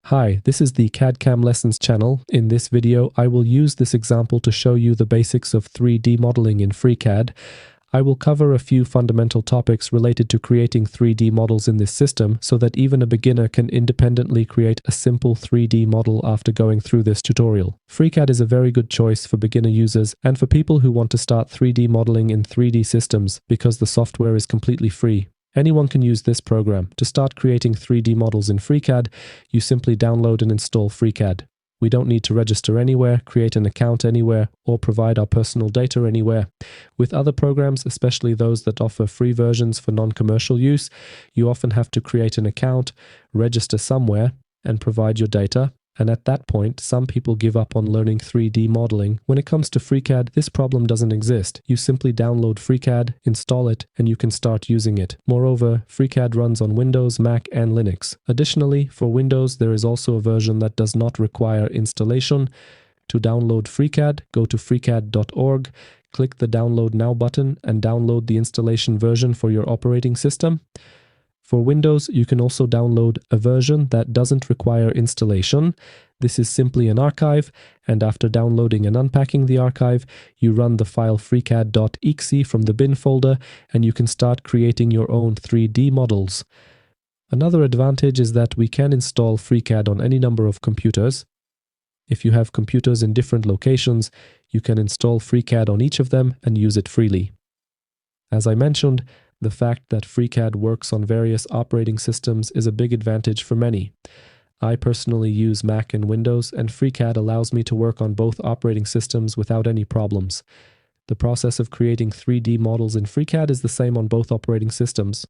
Hi, this is the CAD/CAM Lessons channel. In this video, I will use this example to show you the basics of 3D modeling in FreeCAD. I will cover a few fundamental topics related to creating 3D models in this system so that even a beginner can independently create a simple 3D model after going through this tutorial. FreeCAD is a very good choice for beginner users and for people who want to start 3D modeling in 3D systems because the software is completely free. Anyone can use this program. To start creating 3D models in FreeCAD, you simply download and install FreeCAD. We don't need to register anywhere, create an account anywhere, or provide our personal data anywhere. With other programs, especially those that offer free versions for non-commercial use, you often have to create an account, register somewhere, and provide your data. And at that point, some people give up on learning 3D modeling. When it comes to FreeCAD, this problem doesn't exist. You simply download FreeCAD, install it, and you can start using it. Moreover, FreeCAD runs on Windows, Mac, and Linux. Additionally, for Windows, there is also a version that does not require installation. To download FreeCAD, go to freecad.org, click the Download Now button, and download the installation version for your operating system. For Windows, you can also download a version that doesn't require installation. This is simply an archive, and after downloading and unpacking the archive, you run the file freecad.exe from the bin folder, and you can start creating your own 3D models. Another advantage is that we can install FreeCAD on any number of computers. If you have computers in different locations, you can install FreeCAD on each of them and use it freely. As I mentioned, the fact that FreeCAD works on various operating systems is a big advantage for many. I personally use Mac and Windows, and FreeCAD allows me to work on both operating systems without any problems. The process of creating 3D models in FreeCAD is the same on both operating systems.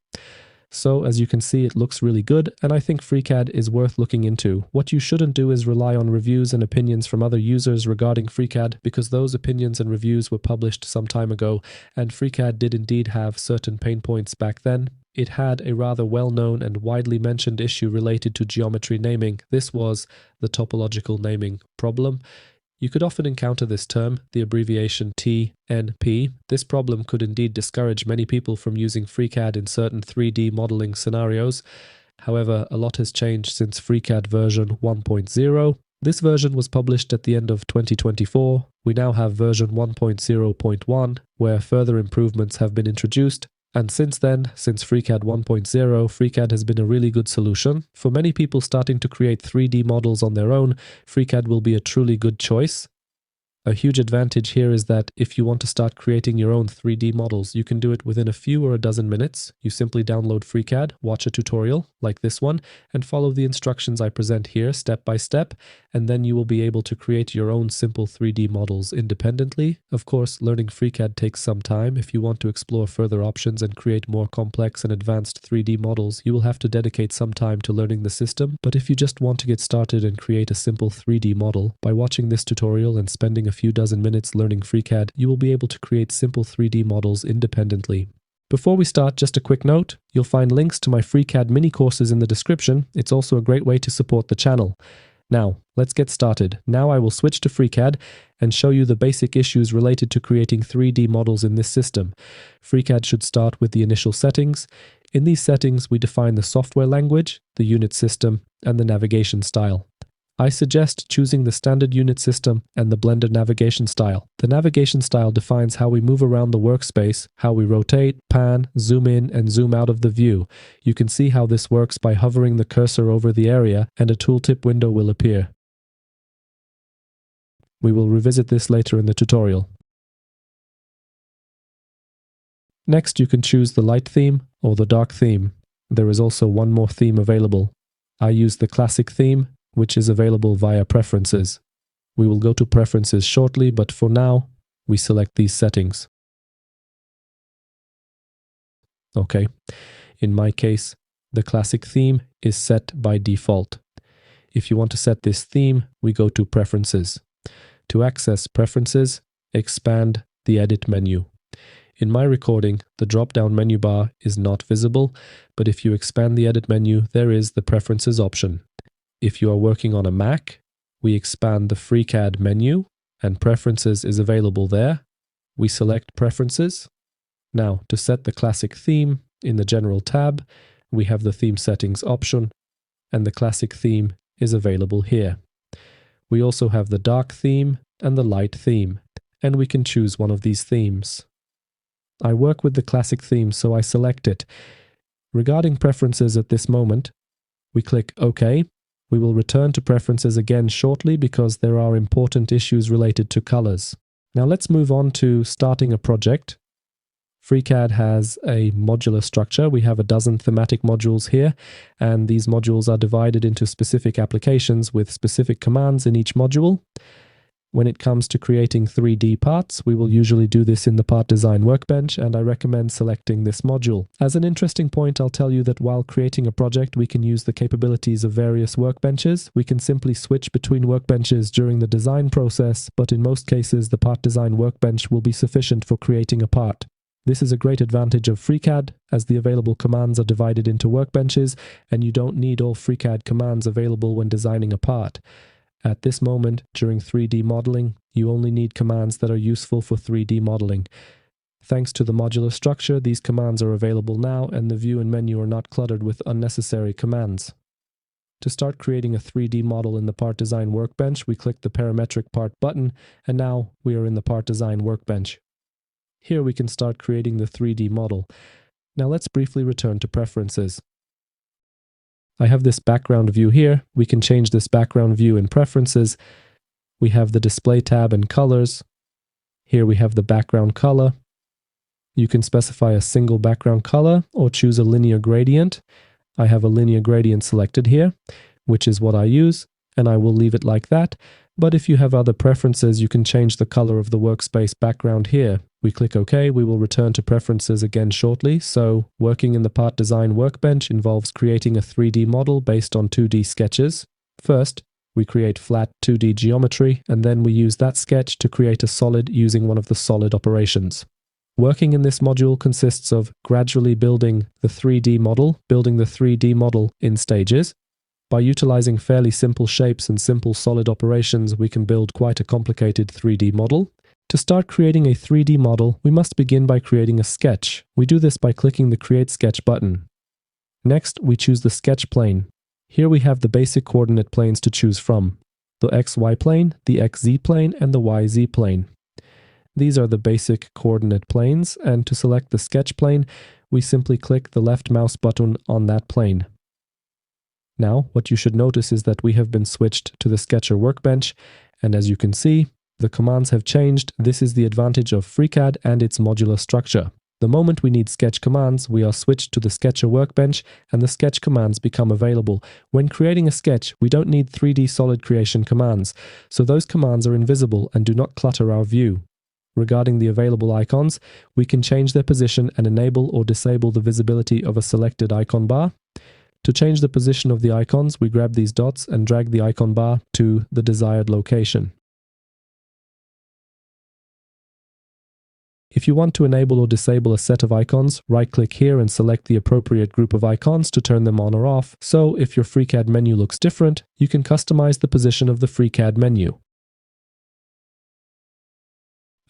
So, as you can see, it looks really good, and I think FreeCAD is worth looking into. What you shouldn't do is rely on reviews and opinions from other users regarding FreeCAD, because those opinions and reviews were published some time ago, and FreeCAD did indeed have certain pain points back then. It had a rather well-known and widely mentioned issue related to geometry naming. This was the topological naming problem. You could often encounter this term, the abbreviation TNP. This problem could indeed discourage many people from using FreeCAD in certain 3D modeling scenarios. However, a lot has changed since FreeCAD version 1.0. This version was published at the end of 2024. We now have version 1.0.1, where further improvements have been introduced. And since then, since FreeCAD 1.0, FreeCAD has been a really good solution. For many people starting to create 3D models on their own, FreeCAD will be a truly good choice. A huge advantage here is that if you want to start creating your own 3D models, you can do it within a few or a dozen minutes. You simply download FreeCAD, watch a tutorial like this one, and follow the instructions I present here step by step, and then you will be able to create your own simple 3D models independently. Of course, learning FreeCAD takes some time. If you want to explore further options and create more complex and advanced 3D models, you will have to dedicate some time to learning the system. But if you just want to get started and create a simple 3D model, by watching this tutorial and spending a few dozen minutes learning FreeCAD, you will be able to create simple 3D models independently. Before we start, just a quick note. You'll find links to my FreeCAD mini courses in the description. It's also a great way to support the channel. Now, let's get started. Now I will switch to FreeCAD and show you the basic issues related to creating 3D models in this system. FreeCAD should start with the initial settings. In these settings, we define the software language, the unit system, and the navigation style. I suggest choosing the standard unit system and the Blender navigation style. The navigation style defines how we move around the workspace, how we rotate, pan, zoom in, and zoom out of the view. You can see how this works by hovering the cursor over the area, and a tooltip window will appear. We will revisit this later in the tutorial. Next, you can choose the light theme or the dark theme. There is also one more theme available. I use the classic theme, which is available via Preferences. We will go to Preferences shortly, but for now, we select these settings. Okay, in my case, the classic theme is set by default. If you want to set this theme, we go to Preferences. To access Preferences, expand the Edit menu. In my recording, the drop-down menu bar is not visible, but if you expand the Edit menu, there is the Preferences option. If you are working on a Mac, we expand the FreeCAD menu, and Preferences is available there. We select Preferences. Now, to set the classic theme, in the General tab, we have the Theme Settings option, and the classic theme is available here. We also have the dark theme and the light theme, and we can choose one of these themes. I work with the classic theme, so I select it. Regarding preferences at this moment, we click OK. We will return to preferences again shortly because there are important issues related to colors. Now let's move on to starting a project. FreeCAD has a modular structure. We have a dozen thematic modules here, and these modules are divided into specific applications with specific commands in each module. When it comes to creating 3D parts, we will usually do this in the PartDesign workbench, and I recommend selecting this module. As an interesting point, I'll tell you that while creating a project, we can use the capabilities of various workbenches. We can simply switch between workbenches during the design process, but in most cases, the PartDesign workbench will be sufficient for creating a part. This is a great advantage of FreeCAD, as the available commands are divided into workbenches, and you don't need all FreeCAD commands available when designing a part. At this moment, during 3D modeling, you only need commands that are useful for 3D modeling. Thanks to the modular structure, these commands are available now, and the view and menu are not cluttered with unnecessary commands. To start creating a 3D model in the PartDesign workbench, we click the Parametric Part button, and now we are in the PartDesign workbench. Here we can start creating the 3D model. Now let's briefly return to preferences. I have this background view here. We can change this background view in preferences. We have the display tab and colors. Here we have the background color. You can specify a single background color or choose a linear gradient. I have a linear gradient selected here, which is what I use, and I will leave it like that. But if you have other preferences, you can change the color of the workspace background here. We click OK, we will return to preferences again shortly. So, working in the PartDesign workbench involves creating a 3D model based on 2D sketches. First, we create flat 2D geometry, and then we use that sketch to create a solid using one of the solid operations. Working in this module consists of gradually building the 3D model in stages. By utilizing fairly simple shapes and simple solid operations, we can build quite a complicated 3D model. To start creating a 3D model, we must begin by creating a sketch. We do this by clicking the Create Sketch button. Next, we choose the sketch plane. Here we have the basic coordinate planes to choose from: the XY plane, the XZ plane, and the YZ plane. These are the basic coordinate planes, and to select the sketch plane, we simply click the left mouse button on that plane. Now, what you should notice is that we have been switched to the Sketcher workbench, and as you can see, the commands have changed. This is the advantage of FreeCAD and its modular structure. The moment we need sketch commands, we are switched to the Sketcher workbench, and the sketch commands become available. When creating a sketch, we don't need 3D solid creation commands, so those commands are invisible and do not clutter our view. Regarding the available icons, we can change their position and enable or disable the visibility of a selected icon bar. To change the position of the icons, we grab these dots and drag the icon bar to the desired location. If you want to enable or disable a set of icons, right-click here and select the appropriate group of icons to turn them on or off. So, if your FreeCAD menu looks different, you can customize the position of the FreeCAD menu.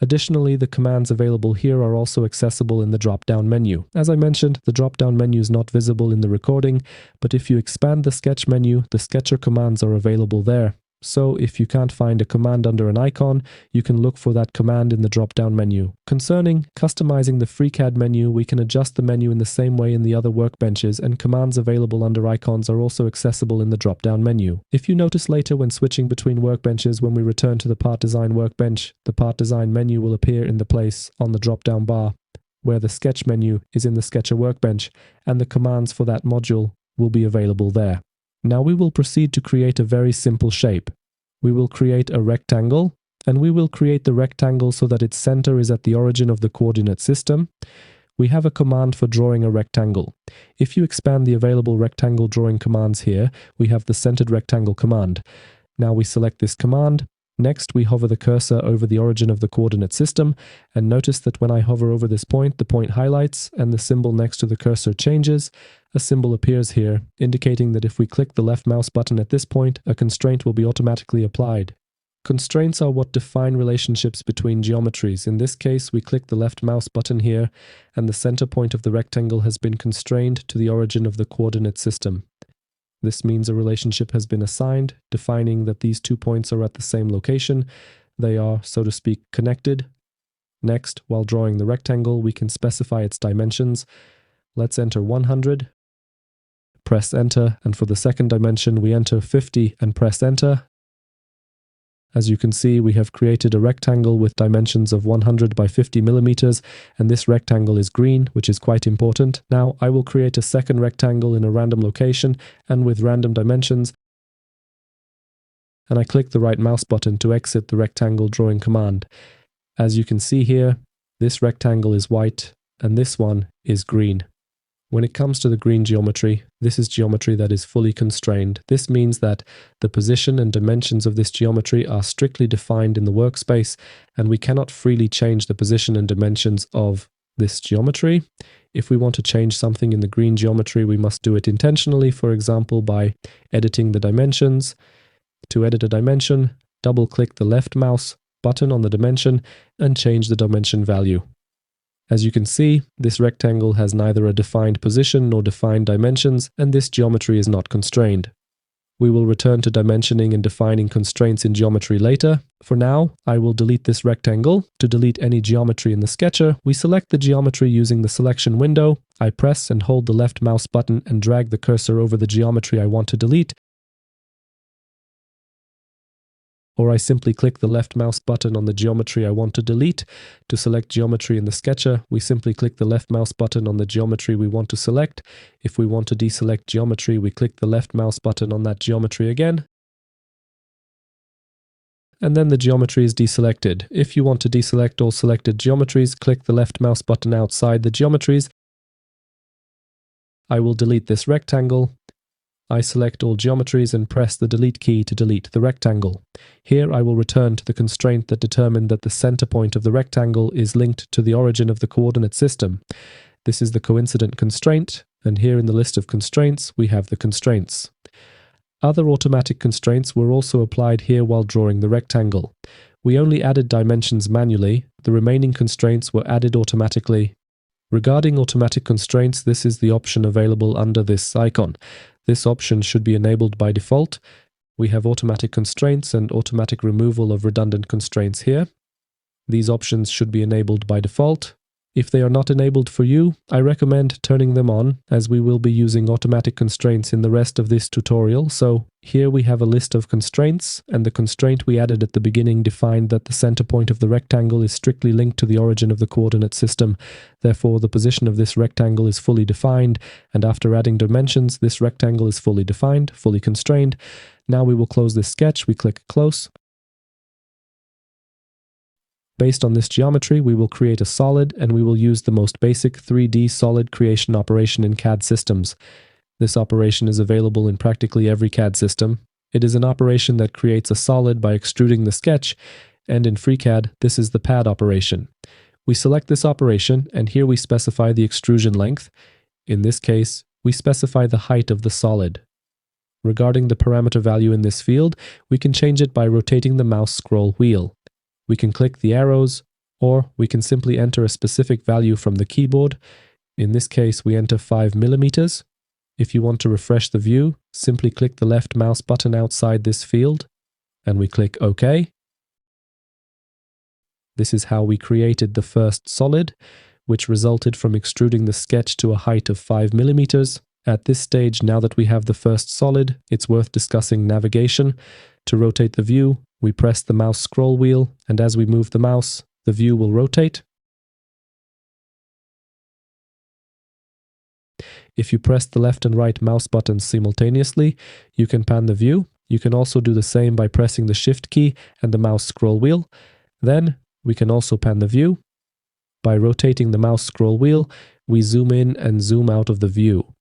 Additionally, the commands available here are also accessible in the drop-down menu. As I mentioned, the drop-down menu is not visible in the recording, but if you expand the sketch menu, the Sketcher commands are available there. So if you can't find a command under an icon, you can look for that command in the drop-down menu. Concerning customizing the FreeCAD menu, we can adjust the menu in the same way in the other workbenches, and commands available under icons are also accessible in the drop-down menu. If you notice later when switching between workbenches, when we return to the PartDesign workbench, the PartDesign menu will appear in the place on the drop-down bar, where the sketch menu is in the Sketcher workbench, and the commands for that module will be available there. Now we will proceed to create a very simple shape. We will create a rectangle, and we will create the rectangle so that its center is at the origin of the coordinate system. We have a command for drawing a rectangle. If you expand the available rectangle drawing commands here, we have the centered rectangle command. Now we select this command. Next, we hover the cursor over the origin of the coordinate system, and notice that when I hover over this point, the point highlights and the symbol next to the cursor changes. A symbol appears here, indicating that if we click the left mouse button at this point, a constraint will be automatically applied. Constraints are what define relationships between geometries. In this case, we click the left mouse button here, and the center point of the rectangle has been constrained to the origin of the coordinate system. This means a relationship has been assigned, defining that these 2 points are at the same location. They are, so to speak, connected. Next, while drawing the rectangle, we can specify its dimensions. Let's enter 100, press enter, and for the second dimension, we enter 50 and press enter. As you can see, we have created a rectangle with dimensions of 100 by 50 millimeters, and this rectangle is green, which is quite important. Now, I will create a second rectangle in a random location and with random dimensions, and I click the right mouse button to exit the rectangle drawing command. As you can see here, this rectangle is white, and this one is green. When it comes to the green geometry, this is geometry that is fully constrained. This means that the position and dimensions of this geometry are strictly defined in the workspace, and we cannot freely change the position and dimensions of this geometry. If we want to change something in the green geometry, we must do it intentionally, for example, by editing the dimensions. To edit a dimension, double-click the left mouse button on the dimension and change the dimension value. As you can see, this rectangle has neither a defined position nor defined dimensions, and this geometry is not constrained. We will return to dimensioning and defining constraints in geometry later. For now, I will delete this rectangle. To delete any geometry in the sketcher, we select the geometry using the selection window. I press and hold the left mouse button and drag the cursor over the geometry I want to delete. Or I simply click the left mouse button on the geometry I want to delete. To select geometry in the sketcher, we simply click the left mouse button on the geometry we want to select. If we want to deselect geometry, we click the left mouse button on that geometry again. And then the geometry is deselected. If you want to deselect all selected geometries, click the left mouse button outside the geometries. I will delete this rectangle. I select all geometries and press the delete key to delete the rectangle. Here I will return to the constraint that determined that the center point of the rectangle is linked to the origin of the coordinate system. This is the coincident constraint, and here in the list of constraints we have the constraints. Other automatic constraints were also applied here while drawing the rectangle. We only added dimensions manually, the remaining constraints were added automatically. Regarding automatic constraints, this is the option available under this icon. This option should be enabled by default. We have automatic constraints and automatic removal of redundant constraints here. These options should be enabled by default. If they are not enabled for you, I recommend turning them on, as we will be using automatic constraints in the rest of this tutorial. So here we have a list of constraints, and the constraint we added at the beginning defined that the center point of the rectangle is strictly linked to the origin of the coordinate system. Therefore, the position of this rectangle is fully defined, and after adding dimensions, this rectangle is fully defined, fully constrained. Now we will close this sketch. We click Close. Based on this geometry, we will create a solid, and we will use the most basic 3D solid creation operation in CAD systems. This operation is available in practically every CAD system. It is an operation that creates a solid by extruding the sketch, and in FreeCAD, this is the pad operation. We select this operation, and here we specify the extrusion length. In this case, we specify the height of the solid. Regarding the parameter value in this field, we can change it by rotating the mouse scroll wheel. We can click the arrows, or we can simply enter a specific value from the keyboard. In this case, we enter 5 millimeters. If you want to refresh the view, simply click the left mouse button outside this field, and we click OK. This is how we created the first solid, which resulted from extruding the sketch to a height of 5 millimeters. At this stage, now that we have the first solid, it's worth discussing navigation. To rotate the view, we press the mouse scroll wheel, and as we move the mouse, the view will rotate. If you press the left and right mouse buttons simultaneously, you can pan the view. You can also do the same by pressing the Shift key and the mouse scroll wheel. Then, we can also pan the view. By rotating the mouse scroll wheel, we zoom in and zoom out of the view.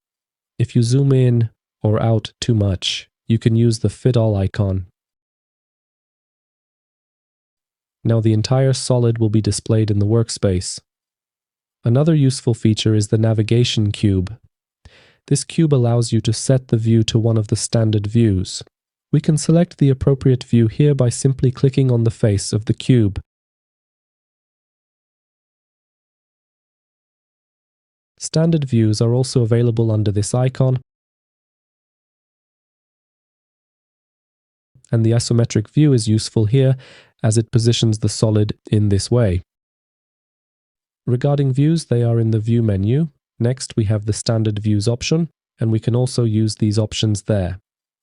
If you zoom in or out too much, you can use the Fit All icon. Now the entire solid will be displayed in the workspace. Another useful feature is the navigation cube. This cube allows you to set the view to one of the standard views. We can select the appropriate view here by simply clicking on the face of the cube. Standard views are also available under this icon. and the isometric view is useful here as it positions the solid in this way. Regarding views, they are in the View menu. Next, we have the Standard Views option, and we can also use these options there.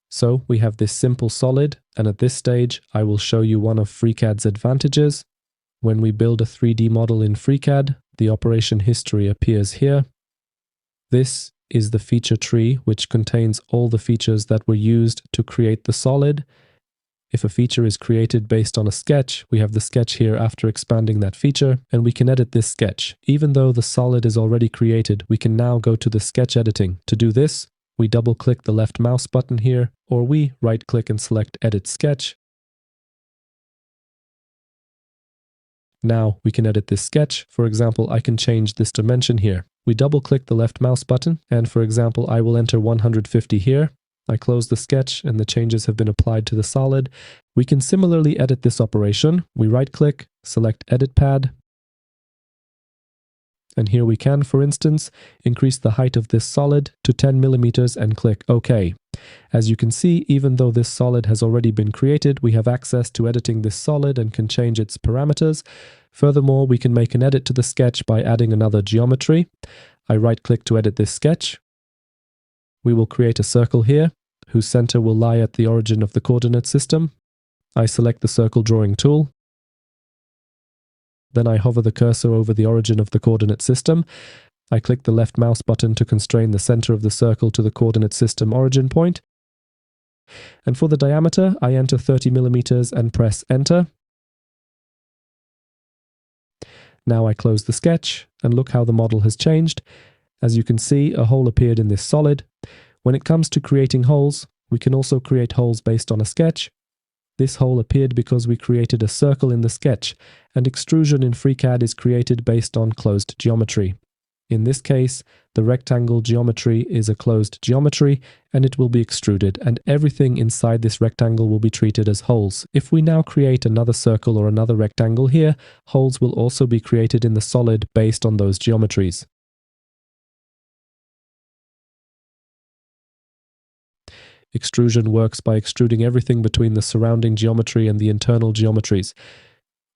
So we have this simple solid, and at this stage, I will show you one of FreeCAD's advantages. When we build a 3D model in FreeCAD, the operation history appears here. This is the feature tree, which contains all the features that were used to create the solid. If a feature is created based on a sketch, we have the sketch here after expanding that feature, and we can edit this sketch. Even though the solid is already created, we can now go to the sketch editing. To do this, we double-click the left mouse button here, or we right-click and select Edit Sketch. Now we can edit this sketch. For example, I can change this dimension here. We double-click the left mouse button, and for example, I will enter 150 here. I close the sketch and the changes have been applied to the solid. We can similarly edit this operation. We right-click, select Edit Pad, and here we can, for instance, increase the height of this solid to 10 millimeters and click OK. As you can see, even though this solid has already been created, we have access to editing this solid and can change its parameters. Furthermore, we can make an edit to the sketch by adding another geometry. I right-click to edit this sketch. We will create a circle here, whose center will lie at the origin of the coordinate system. I select the circle drawing tool. Then I hover the cursor over the origin of the coordinate system. I click the left mouse button to constrain the center of the circle to the coordinate system origin point. And for the diameter, I enter 30 millimeters and press Enter. Now I close the sketch, and look how the model has changed. As you can see, a hole appeared in this solid. When it comes to creating holes, we can also create holes based on a sketch. This hole appeared because we created a circle in the sketch, and extrusion in FreeCAD is created based on closed geometry. In this case, the rectangle geometry is a closed geometry, and it will be extruded, and everything inside this rectangle will be treated as holes. If we now create another circle or another rectangle here, holes will also be created in the solid based on those geometries. Extrusion works by extruding everything between the surrounding geometry and the internal geometries.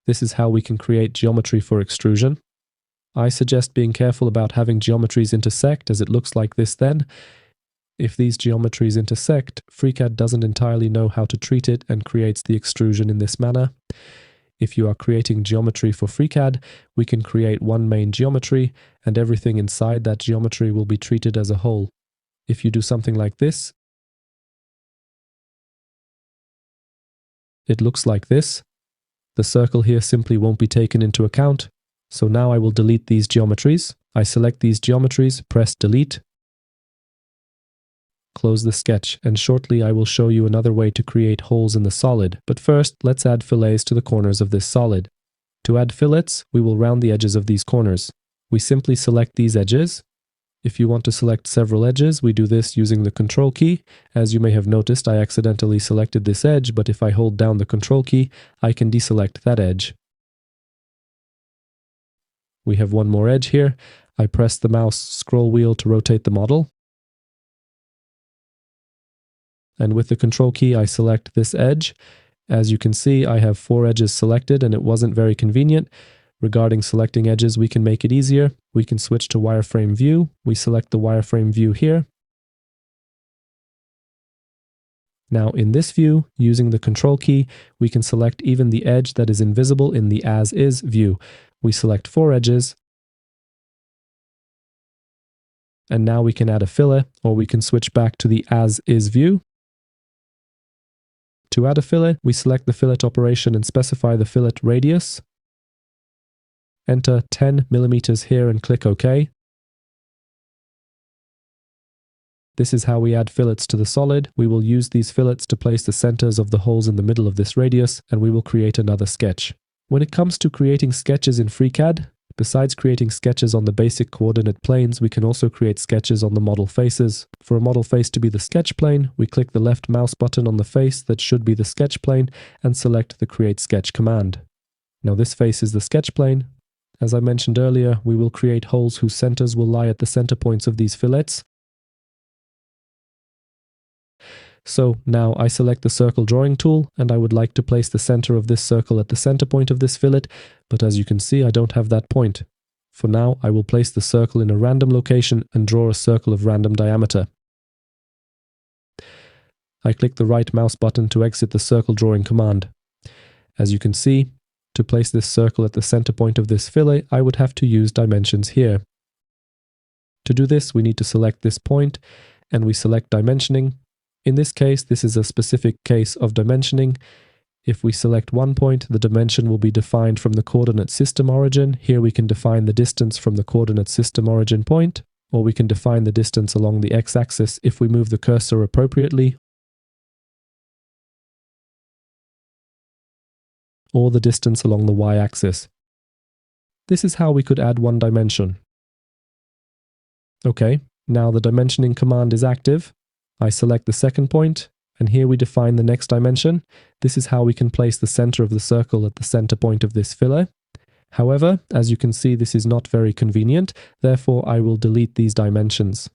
This is how we can create geometry for extrusion. I suggest being careful about having geometries intersect, as it looks like this then. If these geometries intersect, FreeCAD doesn't entirely know how to treat it and creates the extrusion in this manner. If you are creating geometry for FreeCAD, we can create one main geometry, and everything inside that geometry will be treated as a whole. If you do something like this, it looks like this. The circle here simply won't be taken into account. So now I will delete these geometries. I select these geometries, press Delete, close the sketch, and shortly I will show you another way to create holes in the solid. But first, let's add fillets to the corners of this solid. To add fillets, we will round the edges of these corners. We simply select these edges. If you want to select several edges, we do this using the Control key. As you may have noticed, I accidentally selected this edge, but if I hold down the Control key, I can deselect that edge. We have one more edge here. I press the mouse scroll wheel to rotate the model. And with the Control key, I select this edge. As you can see, I have 4 edges selected, and it wasn't very convenient. Regarding selecting edges, we can make it easier. We can switch to wireframe view. We select the wireframe view here. Now in this view, using the Control key, we can select even the edge that is invisible in the As Is view. We select 4 edges. And now we can add a fillet, or we can switch back to the As Is view. To add a fillet, we select the fillet operation and specify the fillet radius. Enter 10 millimeters here and click OK. This is how we add fillets to the solid. We will use these fillets to place the centers of the holes in the middle of this radius, and we will create another sketch. When it comes to creating sketches in FreeCAD, besides creating sketches on the basic coordinate planes, we can also create sketches on the model faces. For a model face to be the sketch plane, we click the left mouse button on the face that should be the sketch plane and select the Create Sketch command. Now this face is the sketch plane. As I mentioned earlier, we will create holes whose centers will lie at the center points of these fillets. So now I select the circle drawing tool, and I would like to place the center of this circle at the center point of this fillet, but as you can see, I don't have that point. For now, I will place the circle in a random location and draw a circle of random diameter. I click the right mouse button to exit the circle drawing command. As you can see, to place this circle at the center point of this fillet, I would have to use dimensions here. To do this, we need to select this point, and we select dimensioning. In this case, this is a specific case of dimensioning. If we select one point, the dimension will be defined from the coordinate system origin. Here we can define the distance from the coordinate system origin point, or we can define the distance along the x-axis if we move the cursor appropriately, or the distance along the y-axis. This is how we could add one dimension. Okay, now the dimensioning command is active. I select the second point, and here we define the next dimension. This is how we can place the center of the circle at the center point of this fillet. However, as you can see, this is not very convenient, therefore I will delete these dimensions.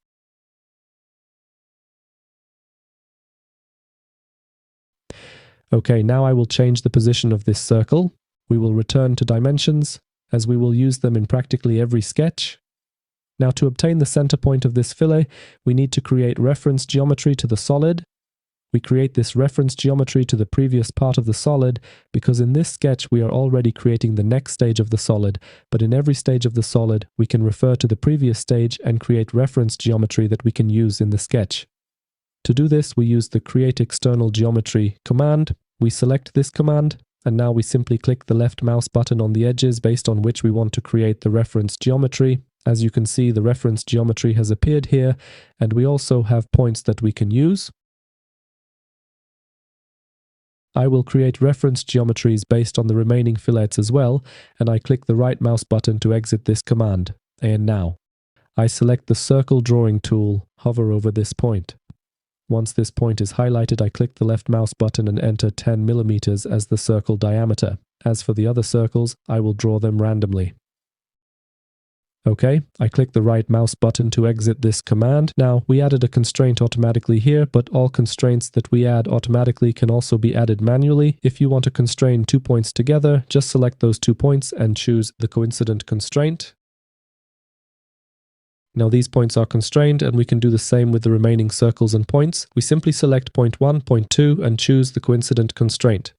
Okay, now I will change the position of this circle. We will return to dimensions, as we will use them in practically every sketch. Now to obtain the center point of this fillet, we need to create reference geometry to the solid. We create this reference geometry to the previous part of the solid because in this sketch we are already creating the next stage of the solid, but in every stage of the solid we can refer to the previous stage and create reference geometry that we can use in the sketch. To do this, we use the Create External Geometry command. We select this command, and now we simply click the left mouse button on the edges based on which we want to create the reference geometry. As you can see, the reference geometry has appeared here, and we also have points that we can use. I will create reference geometries based on the remaining fillets as well, and I click the right mouse button to exit this command. And now, I select the circle drawing tool, hover over this point. Once this point is highlighted, I click the left mouse button and enter 10 mm as the circle diameter. As for the other circles, I will draw them randomly. Okay, I click the right mouse button to exit this command. Now, we added a constraint automatically here, but all constraints that we add automatically can also be added manually. If you want to constrain 2 points together, just select those 2 points and choose the coincident constraint. Now these points are constrained, and we can do the same with the remaining circles and points. We simply select point 1, point 2, and choose the coincident constraint.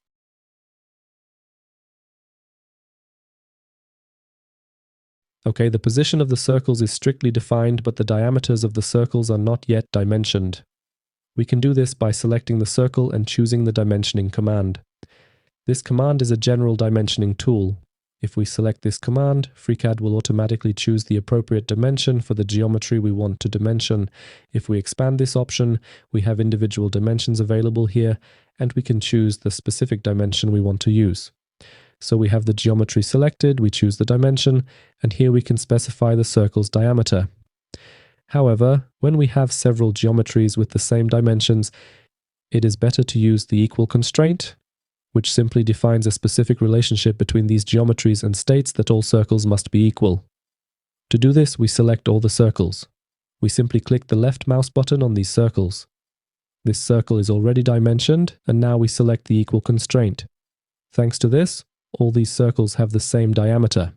Okay, the position of the circles is strictly defined, but the diameters of the circles are not yet dimensioned. We can do this by selecting the circle and choosing the dimensioning command. This command is a general dimensioning tool. If we select this command, FreeCAD will automatically choose the appropriate dimension for the geometry we want to dimension. If we expand this option, we have individual dimensions available here, and we can choose the specific dimension we want to use. So we have the geometry selected, we choose the dimension, and here we can specify the circle's diameter. However, when we have several geometries with the same dimensions, it is better to use the equal constraint, which simply defines a specific relationship between these geometries and states that all circles must be equal. To do this, we select all the circles. We simply click the left mouse button on these circles. This circle is already dimensioned, and now we select the equal constraint. Thanks to this, all these circles have the same diameter.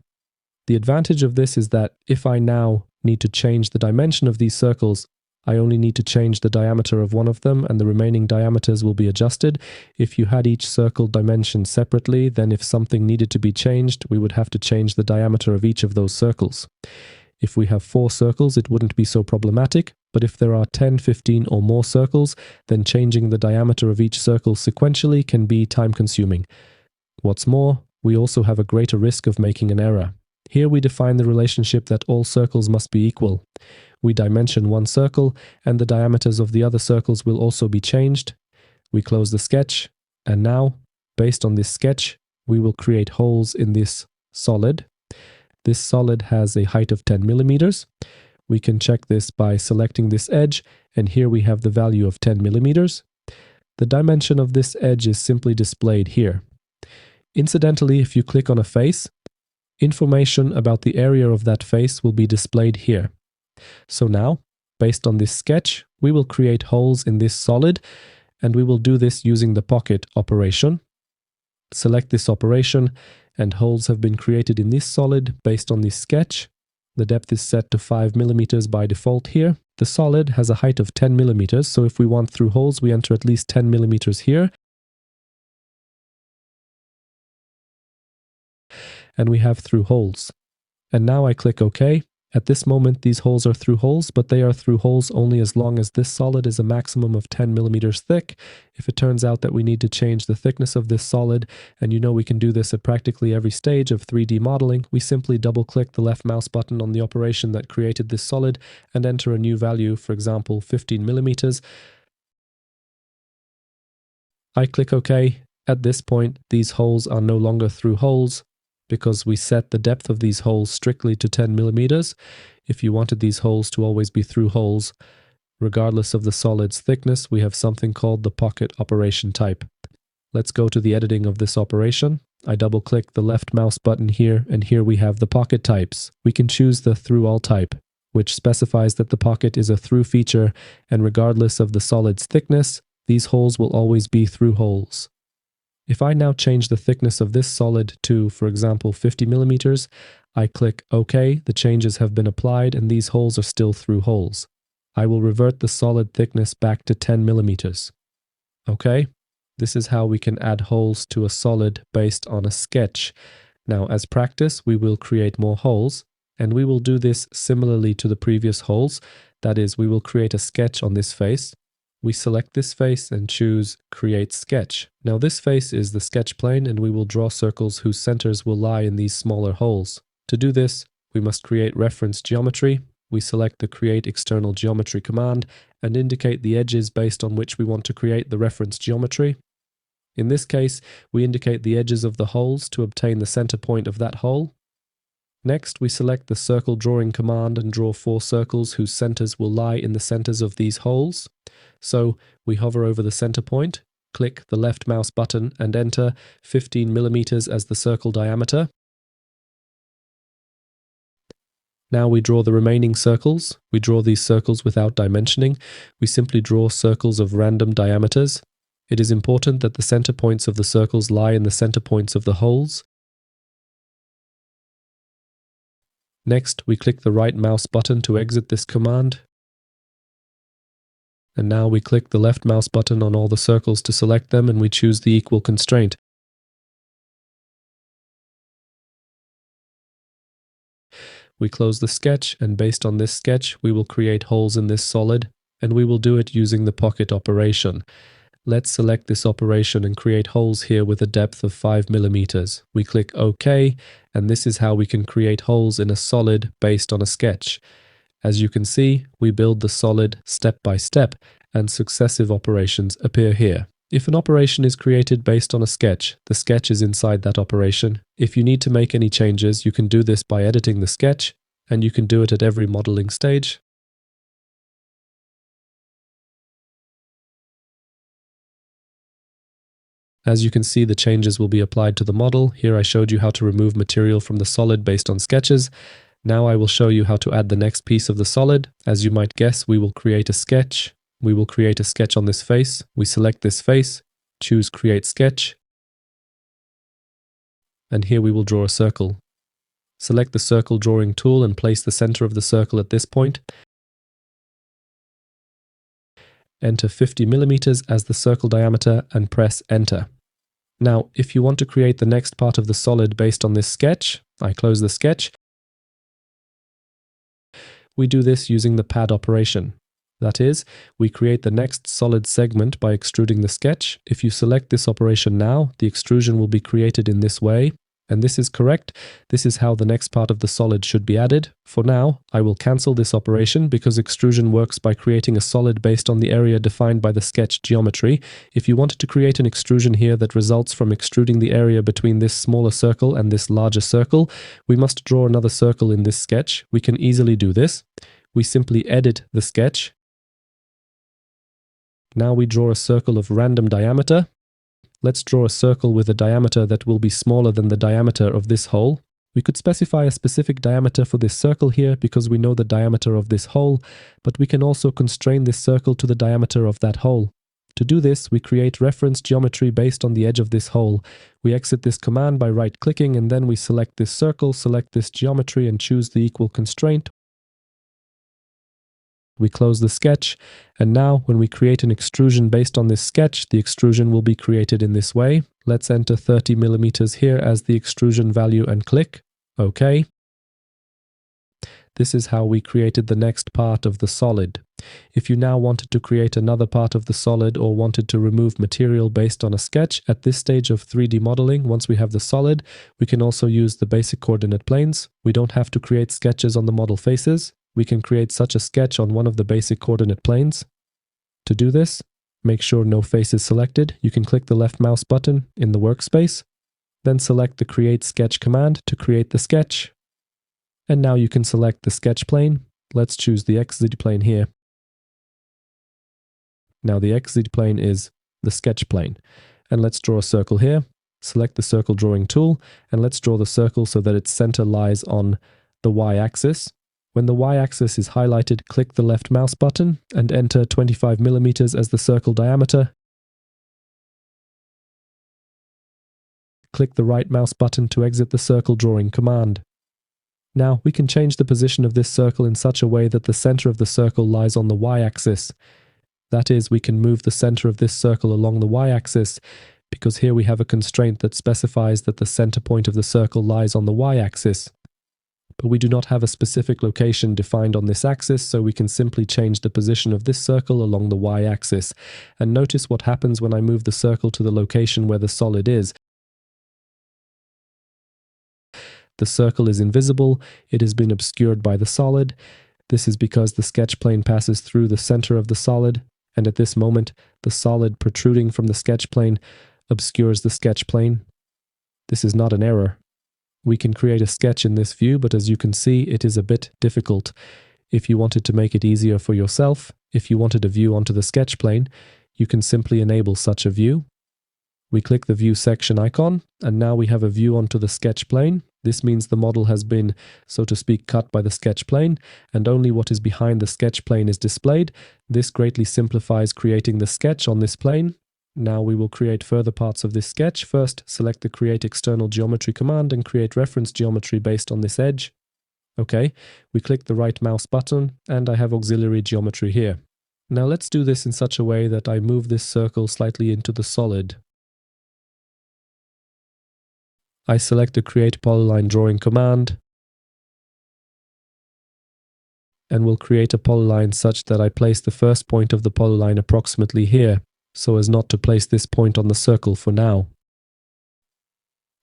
The advantage of this is that if I now need to change the dimension of these circles, I only need to change the diameter of one of them and the remaining diameters will be adjusted. If you had each circle dimensioned separately, then if something needed to be changed, we would have to change the diameter of each of those circles. If we have 4 circles, it wouldn't be so problematic, but if there are 10, 15 or more circles, then changing the diameter of each circle sequentially can be time-consuming. What's more, we also have a greater risk of making an error. Here we define the relationship that all circles must be equal. We dimension one circle, and the diameters of the other circles will also be changed. We close the sketch, and now, based on this sketch, we will create holes in this solid. This solid has a height of 10 millimeters. We can check this by selecting this edge, and here we have the value of 10 millimeters. The dimension of this edge is simply displayed here. Incidentally, if you click on a face, information about the area of that face will be displayed here. So now, based on this sketch, we will create holes in this solid, and we will do this using the pocket operation. Select this operation, and holes have been created in this solid based on this sketch. The depth is set to 5 millimeters by default here. The solid has a height of 10 millimeters, so if we want through holes, we enter at least 10 millimeters here. And we have through holes. And now I click OK. At this moment, these holes are through holes, but they are through holes only as long as this solid is a maximum of 10 millimeters thick. If it turns out that we need to change the thickness of this solid, and you know we can do this at practically every stage of 3D modeling, we simply double-click the left mouse button on the operation that created this solid and enter a new value, for example, 15 millimeters. I click OK. At this point, these holes are no longer through holes, because we set the depth of these holes strictly to 10 millimeters. If you wanted these holes to always be through holes, regardless of the solid's thickness, we have something called the pocket operation type. Let's go to the editing of this operation. I double-click the left mouse button here, and here we have the pocket types. We can choose the through all type, which specifies that the pocket is a through feature, and regardless of the solid's thickness, these holes will always be through holes. If I now change the thickness of this solid to, for example, 50 millimeters, I click OK, the changes have been applied and these holes are still through holes. I will revert the solid thickness back to 10 millimeters. Okay, this is how we can add holes to a solid based on a sketch. Now, as practice, we will create more holes, and we will do this similarly to the previous holes. That is, we will create a sketch on this face. We select this face and choose Create Sketch. Now this face is the sketch plane, and we will draw circles whose centers will lie in these smaller holes. To do this, we must create reference geometry. We select the Create External Geometry command and indicate the edges based on which we want to create the reference geometry. In this case, we indicate the edges of the holes to obtain the center point of that hole. Next, we select the Circle Drawing command and draw 4 circles whose centers will lie in the centers of these holes. So we hover over the center point, click the left mouse button and enter 15 millimeters as the circle diameter. Now we draw the remaining circles. We draw these circles without dimensioning. We simply draw circles of random diameters. It is important that the center points of the circles lie in the center points of the holes. Next, we click the right mouse button to exit this command. And now we click the left mouse button on all the circles to select them, and we choose the equal constraint. We close the sketch, and based on this sketch, we will create holes in this solid, and we will do it using the pocket operation. Let's select this operation and create holes here with a depth of 5 millimeters. We click OK, and this is how we can create holes in a solid based on a sketch. As you can see, we build the solid step by step, and successive operations appear here. If an operation is created based on a sketch, the sketch is inside that operation. If you need to make any changes, you can do this by editing the sketch, and you can do it at every modeling stage. As you can see, the changes will be applied to the model. Here I showed you how to remove material from the solid based on sketches. Now I will show you how to add the next piece of the solid. As you might guess, we will create a sketch. We will create a sketch on this face. We select this face, choose Create Sketch, and here we will draw a circle. Select the circle drawing tool and place the center of the circle at this point. Enter 50 millimeters as the circle diameter and press Enter. Now, if you want to create the next part of the solid based on this sketch, I close the sketch. We do this using the pad operation. That is, we create the next solid segment by extruding the sketch. If you select this operation now, the extrusion will be created in this way. And this is correct. This is how the next part of the solid should be added. For now, I will cancel this operation because extrusion works by creating a solid based on the area defined by the sketch geometry. If you wanted to create an extrusion here that results from extruding the area between this smaller circle and this larger circle, we must draw another circle in this sketch. We can easily do this. We simply edit the sketch. Now we draw a circle of random diameter. Let's draw a circle with a diameter that will be smaller than the diameter of this hole. We could specify a specific diameter for this circle here because we know the diameter of this hole, but we can also constrain this circle to the diameter of that hole. To do this, we create reference geometry based on the edge of this hole. We exit this command by right-clicking, and then we select this circle, select this geometry, and choose the equal constraint. We close the sketch, and now when we create an extrusion based on this sketch, the extrusion will be created in this way. Let's enter 30 millimeters here as the extrusion value and click OK. This is how we created the next part of the solid. If you now wanted to create another part of the solid or wanted to remove material based on a sketch, at this stage of 3D modeling, once we have the solid, we can also use the basic coordinate planes. We don't have to create sketches on the model faces. We can create such a sketch on one of the basic coordinate planes. To do this, make sure no face is selected. You can click the left mouse button in the workspace, then select the Create Sketch command to create the sketch. And now you can select the sketch plane. Let's choose the XZ plane here. Now the XZ plane is the sketch plane. And let's draw a circle here. Select the circle drawing tool, and let's draw the circle so that its center lies on the Y-axis. When the Y-axis is highlighted, click the left mouse button and enter 25 millimeters as the circle diameter. Click the right mouse button to exit the circle drawing command. Now we can change the position of this circle in such a way that the center of the circle lies on the Y-axis. That is, we can move the center of this circle along the Y-axis, because here we have a constraint that specifies that the center point of the circle lies on the Y-axis. But we do not have a specific location defined on this axis, so we can simply change the position of this circle along the Y-axis. And notice what happens when I move the circle to the location where the solid is. The circle is invisible, it has been obscured by the solid. This is because the sketch plane passes through the center of the solid, and at this moment, the solid protruding from the sketch plane obscures the sketch plane. This is not an error. We can create a sketch in this view, but as you can see, it is a bit difficult. If you wanted to make it easier for yourself, if you wanted a view onto the sketch plane, you can simply enable such a view. We click the View section icon, and now we have a view onto the sketch plane. This means the model has been, so to speak, cut by the sketch plane, and only what is behind the sketch plane is displayed. This greatly simplifies creating the sketch on this plane. Now we will create further parts of this sketch. First, select the Create External Geometry command and create reference geometry based on this edge. Okay, we click the right mouse button, and I have auxiliary geometry here. Now let's do this in such a way that I move this circle slightly into the solid. I select the Create Polyline Drawing command and will create a polyline such that I place the first point of the polyline approximately here, so as not to place this point on the circle for now.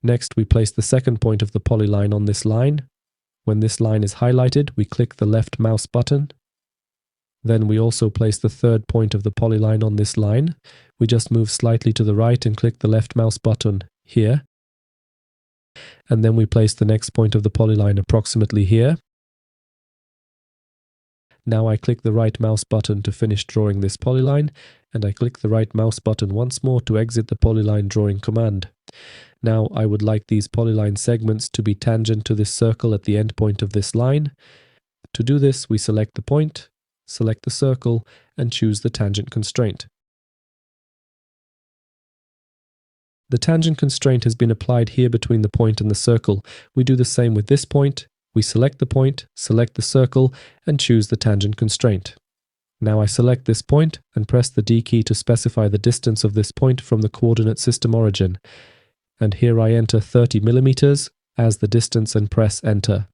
Next, we place the second point of the polyline on this line. When this line is highlighted, we click the left mouse button. Then we also place the third point of the polyline on this line. We just move slightly to the right and click the left mouse button here. And then we place the next point of the polyline approximately here. Now I click the right mouse button to finish drawing this polyline, and I click the right mouse button once more to exit the polyline drawing command. Now I would like these polyline segments to be tangent to this circle at the end point of this line. To do this, we select the point, select the circle, and choose the tangent constraint. The tangent constraint has been applied here between the point and the circle. We do the same with this point. We select the point, select the circle, and choose the tangent constraint. Now I select this point and press the D key to specify the distance of this point from the coordinate system origin. And here I enter 30 millimeters as the distance and press Enter.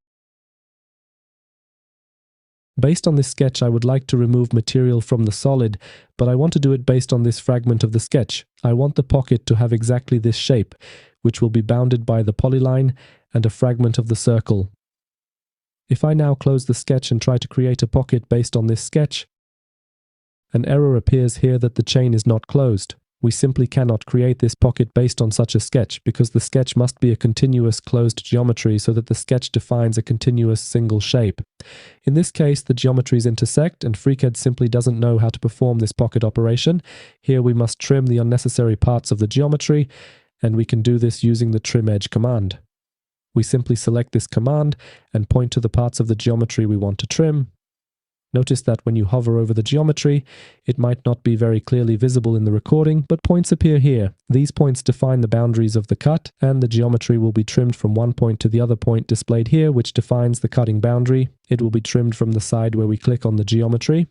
Based on this sketch, I would like to remove material from the solid, but I want to do it based on this fragment of the sketch. I want the pocket to have exactly this shape, which will be bounded by the polyline and a fragment of the circle. If I now close the sketch and try to create a pocket based on this sketch, an error appears here that the chain is not closed. We simply cannot create this pocket based on such a sketch, because the sketch must be a continuous closed geometry so that the sketch defines a continuous single shape. In this case, the geometries intersect, and FreeCAD simply doesn't know how to perform this pocket operation. Here we must trim the unnecessary parts of the geometry, and we can do this using the Trim Edge command. We simply select this command and point to the parts of the geometry we want to trim. Notice that when you hover over the geometry, it might not be very clearly visible in the recording, but points appear here. These points define the boundaries of the cut, and the geometry will be trimmed from one point to the other point displayed here, which defines the cutting boundary. It will be trimmed from the side where we click on the geometry.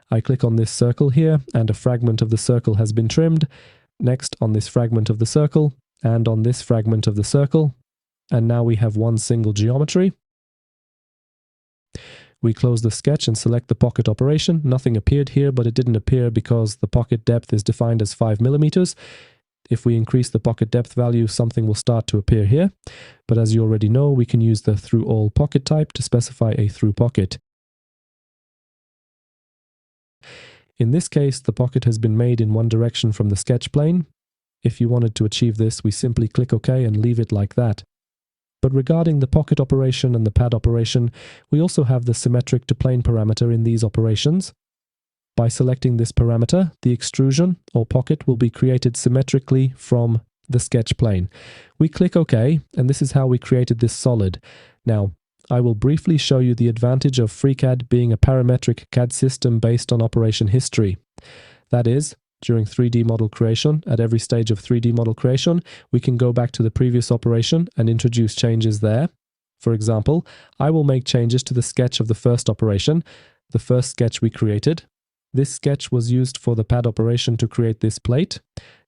I click on this circle here, and a fragment of the circle has been trimmed. Next, on this fragment of the circle, and on this fragment of the circle. And now we have one single geometry. We close the sketch and select the pocket operation. Nothing appeared here, but it didn't appear because the pocket depth is defined as 5 millimeters. If we increase the pocket depth value, something will start to appear here. But as you already know, we can use the through all pocket type to specify a through pocket. In this case, the pocket has been made in one direction from the sketch plane. If you wanted to achieve this, we simply click OK and leave it like that. But regarding the pocket operation and the pad operation, we also have the symmetric to plane parameter in these operations. By selecting this parameter, the extrusion or pocket will be created symmetrically from the sketch plane. We click OK, and this is how we created this solid. Now, I will briefly show you the advantage of FreeCAD being a parametric CAD system based on operation history. That is, during 3D model creation, at every stage of 3D model creation, we can go back to the previous operation and introduce changes there. For example, I will make changes to the sketch of the first operation, the first sketch we created. This sketch was used for the pad operation to create this plate.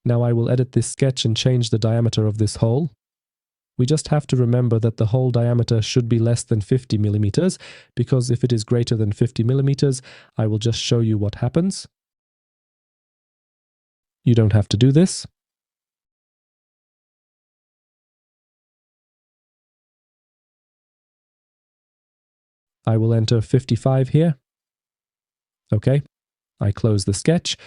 Now I will edit this sketch and change the diameter of this hole. We just have to remember that the hole diameter should be less than 50 millimeters, because if it is greater than 50 millimeters, I will just show you what happens. You don't have to do this. I will enter 55 here. Okay, I close the sketch.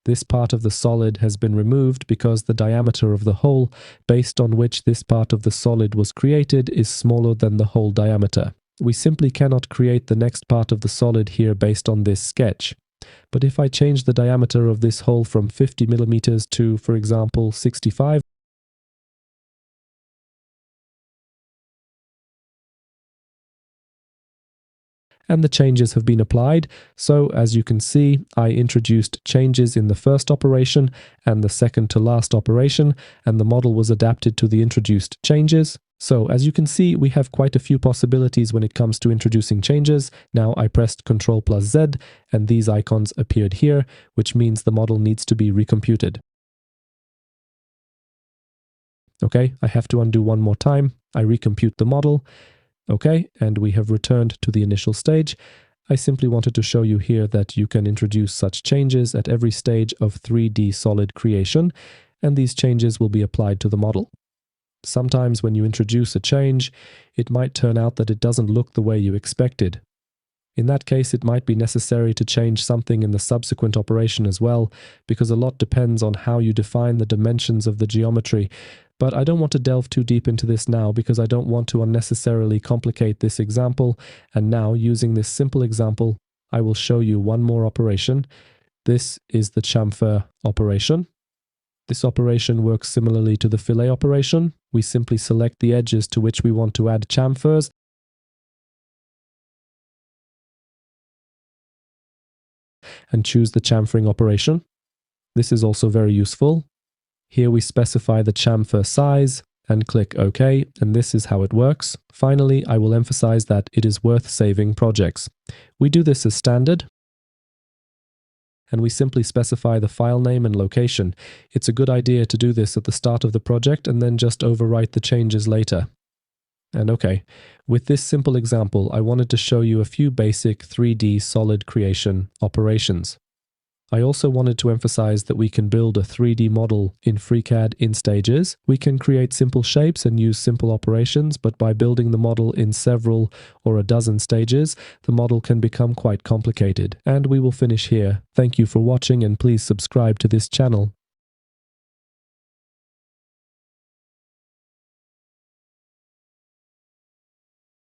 This part of the solid has been removed because the diameter of the hole based on which this part of the solid was created is smaller than the hole diameter. We simply cannot create the next part of the solid here based on this sketch. But if I change the diameter of this hole from 50 millimeters to, for example, 65, and the changes have been applied, so as you can see, I introduced changes in the first operation and the second to last operation, and the model was adapted to the introduced changes. So as you can see, we have quite a few possibilities when it comes to introducing changes. Now I pressed Ctrl+Z and these icons appeared here, which means the model needs to be recomputed. Okay, I have to undo one more time. I recompute the model. Okay, and we have returned to the initial stage. I simply wanted to show you here that you can introduce such changes at every stage of 3D solid creation, and these changes will be applied to the model. Sometimes when you introduce a change, it might turn out that it doesn't look the way you expected. In that case, it might be necessary to change something in the subsequent operation as well, because a lot depends on how you define the dimensions of the geometry. But I don't want to delve too deep into this now because I don't want to unnecessarily complicate this example. And now, using this simple example, I will show you one more operation. This is the chamfer operation. This operation works similarly to the fillet operation. We simply select the edges to which we want to add chamfers. And choose the chamfering operation. This is also very useful. Here we specify the chamfer size and click OK, and this is how it works. Finally, I will emphasize that it is worth saving projects. We do this as standard, and we simply specify the file name and location. It's a good idea to do this at the start of the project and then just overwrite the changes later. And okay, with this simple example, I wanted to show you a few basic 3D solid creation operations. I also wanted to emphasize that we can build a 3D model in FreeCAD in stages. We can create simple shapes and use simple operations, but by building the model in several or a dozen stages, the model can become quite complicated. And we will finish here. Thank you for watching and please subscribe to this channel.